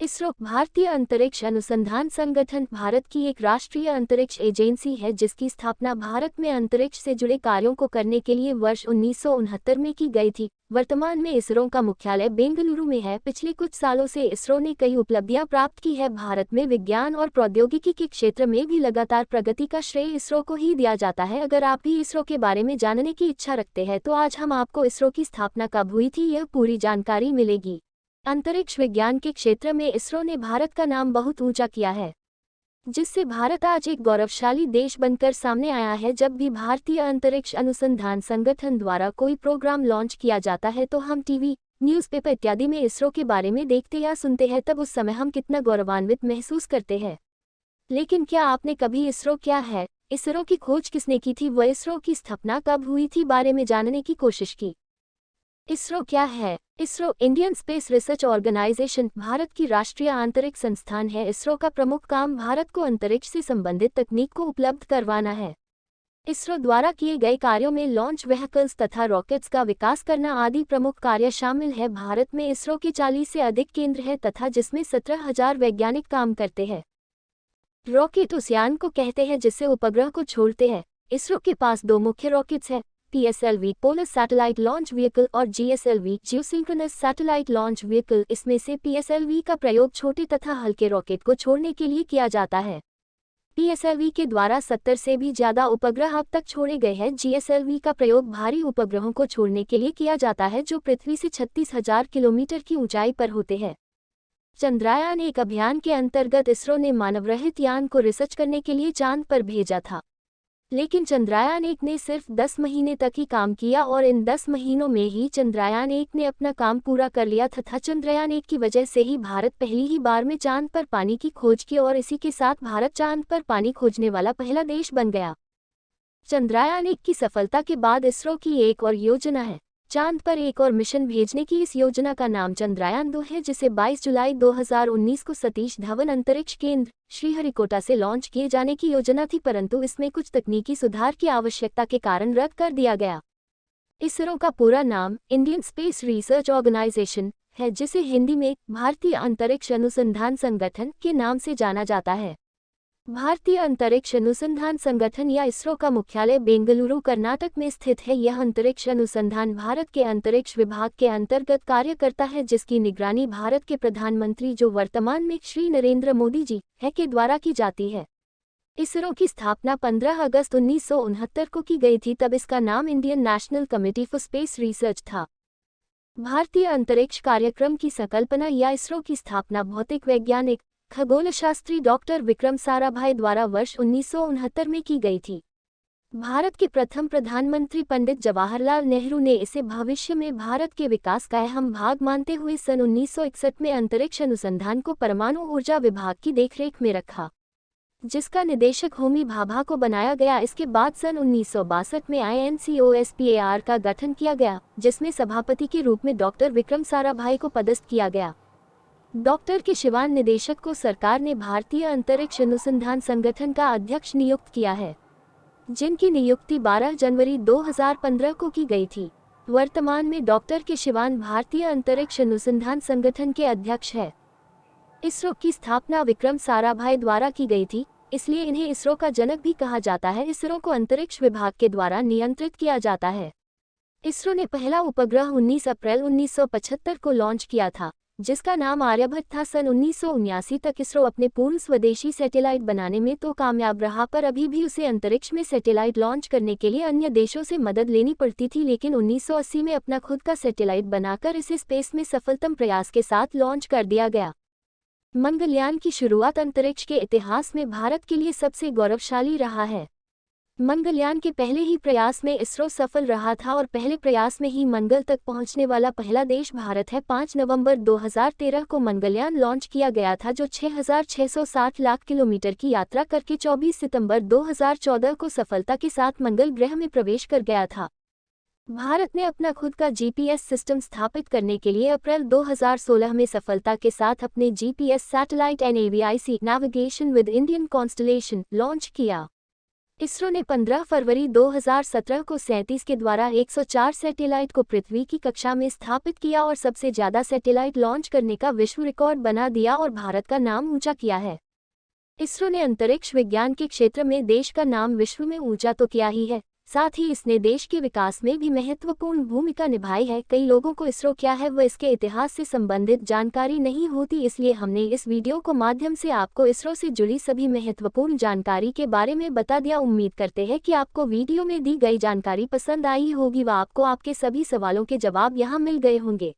इसरो भारतीय अंतरिक्ष अनुसंधान संगठन भारत की एक राष्ट्रीय अंतरिक्ष एजेंसी है जिसकी स्थापना भारत में अंतरिक्ष से जुड़े कार्यों को करने के लिए वर्ष 1969 में की गई थी। वर्तमान में इसरो का मुख्यालय बेंगलुरु में है। पिछले कुछ सालों से इसरो ने कई उपलब्धियां प्राप्त की है। भारत में विज्ञान और प्रौद्योगिकी के क्षेत्र में भी लगातार प्रगति का श्रेय इसरो को ही दिया जाता है। अगर आप भी इसरो के बारे में जानने की इच्छा रखते हैं तो आज हम आपको इसरो की स्थापना कब हुई थी यह पूरी जानकारी मिलेगी। अंतरिक्ष विज्ञान के क्षेत्र में इसरो ने भारत का नाम बहुत ऊंचा किया है, जिससे भारत आज एक गौरवशाली देश बनकर सामने आया है। जब भी भारतीय अंतरिक्ष अनुसंधान संगठन द्वारा कोई प्रोग्राम लॉन्च किया जाता है तो हम टीवी, न्यूज़पेपर इत्यादि में इसरो के बारे में देखते या सुनते हैं, तब उस समय हम कितना गौरवान्वित महसूस करते हैं। लेकिन क्या आपने कभी इसरो क्या है, इसरो की खोज किसने की थी, व इसरो की स्थापना कब हुई थी बारे में जानने की कोशिश की? इसरो क्या है? इसरो इंडियन स्पेस रिसर्च ऑर्गेनाइजेशन भारत की राष्ट्रीय आंतरिक संस्थान है। इसरो का प्रमुख काम भारत को अंतरिक्ष से संबंधित तकनीक को उपलब्ध करवाना है। इसरो द्वारा किए गए कार्यों में लॉन्च व्हीकल्स तथा रॉकेट्स का विकास करना आदि प्रमुख कार्य शामिल है। भारत में इसरो के 40 से अधिक केंद्र है तथा जिसमें 17,000 वैज्ञानिक काम करते हैं। रॉकेट उस यान को कहते हैं जिससे उपग्रह को छोड़ते हैं। इसरो के पास दो मुख्य रॉकेट्स हैं, PSLV polar satellite launch vehicle और GSLV geosynchronous satellite launch vehicle. इसमें से PSLV का प्रयोग छोटे तथा हल्के रॉकेट को छोड़ने के लिए किया जाता है। PSLV के द्वारा 70 से भी ज्यादा उपग्रह अब तक छोड़े गए हैं। GSLV का प्रयोग भारी उपग्रहों को छोड़ने के लिए किया जाता है जो पृथ्वी से 36,000 किलोमीटर की ऊंचाई पर होते हैं। चंद्रयान-1 अभियान के अंतर्गत इसरो ने मानवरहित यान को रिसर्च करने के लिए चांद पर भेजा था, लेकिन चंद्रयान-1 ने सिर्फ 10 महीने तक ही काम किया और इन 10 महीनों में ही चंद्रयान-1 ने अपना काम पूरा कर लिया तथा चंद्रयान-1 की वजह से ही भारत पहली ही बार में चांद पर पानी की खोज की और इसी के साथ भारत चांद पर पानी खोजने वाला पहला देश बन गया। चंद्रयान-1 की सफलता के बाद इसरो की एक और योजना है चांद पर एक और मिशन भेजने की। इस योजना का नाम चंद्रयान-2 है, जिसे 22 जुलाई 2019 को सतीश धवन अंतरिक्ष केंद्र श्रीहरिकोटा से लॉन्च किए जाने की योजना थी, परंतु इसमें कुछ तकनीकी सुधार की आवश्यकता के कारण रद्द कर दिया गया। इसरो का पूरा नाम इंडियन स्पेस रिसर्च ऑर्गेनाइजेशन है, जिसे हिंदी में भारतीय अंतरिक्ष अनुसंधान संगठन के नाम से जाना जाता है। भारतीय अंतरिक्ष अनुसंधान संगठन या इसरो का मुख्यालय बेंगलुरु कर्नाटक में स्थित है। यह अंतरिक्ष अनुसंधान भारत के अंतरिक्ष विभाग के अंतर्गत कार्य करता है, जिसकी निगरानी भारत के प्रधानमंत्री, जो वर्तमान में श्री नरेंद्र मोदी जी है, के द्वारा की जाती है। इसरो की स्थापना 15 अगस्त 1969 को की गई थी। तब इसका नाम Indian national committee for space research था। भारतीय अंतरिक्ष कार्यक्रम की संकल्पना या इसरो की स्थापना भौतिक वैज्ञानिक खगोलशास्त्री डॉक्टर विक्रम साराभाई द्वारा वर्ष 1969 में की गई थी। भारत के प्रथम प्रधानमंत्री पंडित जवाहरलाल नेहरू ने इसे भविष्य में भारत के विकास का अहम भाग मानते हुए सन 1961 में अंतरिक्ष अनुसंधान को परमाणु ऊर्जा विभाग की देखरेख में रखा, जिसका निदेशक होमी भाभा को बनाया गया। इसके बाद सन 1962 में INCOSPAR का गठन किया गया, जिसमें सभापति के रूप में डॉक्टर विक्रम साराभाई को पदस्थ किया गया। डॉक्टर के शिवान निदेशक को सरकार ने भारतीय अंतरिक्ष अनुसंधान संगठन का अध्यक्ष नियुक्त किया है, जिनकी नियुक्ति 12 जनवरी 2015 को की गई थी। वर्तमान में डॉक्टर के शिवान भारतीय अंतरिक्ष अनुसंधान संगठन के अध्यक्ष है। इसरो की स्थापना विक्रम साराभाई द्वारा की गई थी, इसलिए इन्हें इसरो का जनक भी कहा जाता है। इसरो को अंतरिक्ष विभाग के द्वारा नियंत्रित किया जाता है। इसरो ने पहला उपग्रह 19 अप्रैल 1975 को लॉन्च किया था, जिसका नाम आर्यभट्ट था। सन 1979 तक इसरो अपने पूर्ण स्वदेशी सैटेलाइट बनाने में तो कामयाब रहा, पर अभी भी उसे अंतरिक्ष में सैटेलाइट लॉन्च करने के लिए अन्य देशों से मदद लेनी पड़ती थी, लेकिन 1980 में अपना खुद का सैटेलाइट बनाकर इसे स्पेस में सफलतम प्रयास के साथ लॉन्च कर दिया गया। मंगलयान की शुरुआत अंतरिक्ष के इतिहास में भारत के लिए सबसे गौरवशाली रहा है। मंगलयान के पहले ही प्रयास में इसरो सफल रहा था और पहले प्रयास में ही मंगल तक पहुंचने वाला पहला देश भारत है। 5 नवंबर 2013 को मंगलयान लॉन्च किया गया था, जो 6,660 लाख किलोमीटर की यात्रा करके 24 सितंबर 2014 को सफलता के साथ मंगल ग्रह में प्रवेश कर गया था। भारत ने अपना खुद का GPS सिस्टम स्थापित करने के लिए अप्रैल 2016 में सफलता के साथ अपने GPS satellite NAVIC navigation with Indian constellation launch किया। इसरो ने 15 फरवरी 2017 को 37 के द्वारा 104 सैटेलाइट को पृथ्वी की कक्षा में स्थापित किया और सबसे ज्यादा सैटेलाइट लॉन्च करने का विश्व रिकॉर्ड बना दिया और भारत का नाम ऊंचा किया है। इसरो ने अंतरिक्ष विज्ञान के क्षेत्र में देश का नाम विश्व में ऊंचा तो किया ही है, साथ ही इसने देश के विकास में भी महत्वपूर्ण भूमिका निभाई है। कई लोगों को इसरो क्या है वह इसके इतिहास से संबंधित जानकारी नहीं होती, इसलिए हमने इस वीडियो को माध्यम से आपको इसरो से जुड़ी सभी महत्वपूर्ण जानकारी के बारे में बता दिया। उम्मीद करते हैं कि आपको वीडियो में दी गई जानकारी पसंद आई होगी व आपको आपके सभी सवालों के जवाब यहाँ मिल गए होंगे।